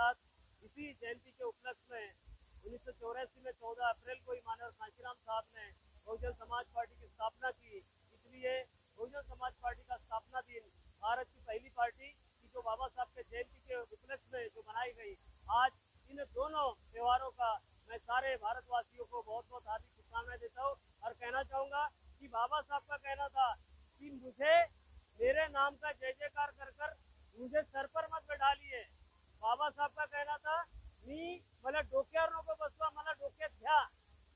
साथ इसी जयंती के उपलक्ष्य में 1984 में 14 अप्रैल को ही माननीय कांशीराम साहब ने बहुजन समाज पार्टी की स्थापना की। इसलिए बहुजन समाज पार्टी का स्थापना दिन भारत की पहली पार्टी की जो बाबा साहब के जयंती के उपलक्ष्य में जो बनाई गई, आज इन दोनों त्योहारों का मैं सारे भारतवासियों को बहुत बहुत हार्दिक शुभकामनाएं देता हूँ और कहना चाहूँगा कि बाबा साहब का कहना था कि मुझे मेरे नाम का जय जयकार कर कर मुझे सर पर मत बैठालिए। बाबा साहब का कहना था मी मला डोक्यावर नको बसवा, मला डोक्यात घ्या।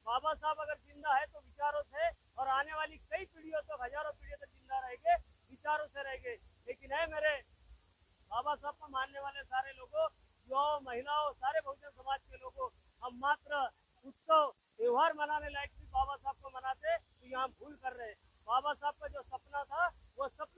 बाबा साहब अगर जिंदा है तो विचारों से, और आने वाली कई पीढ़ियों तक, हजारों पीढ़ियों तक जिंदा रहेंगे, विचारों से रहेंगे। लेकिन है मेरे बाबा साहब को मानने वाले सारे लोगों, युवाओं, महिलाओं, सारे बहुजन समाज के लोगों, हम मात्र उत्सव त्योहार मनाने लायक भी बाबा साहब को मनाते तो यहाँ भूल कर रहे। बाबा साहब का जो सपना था वो सपना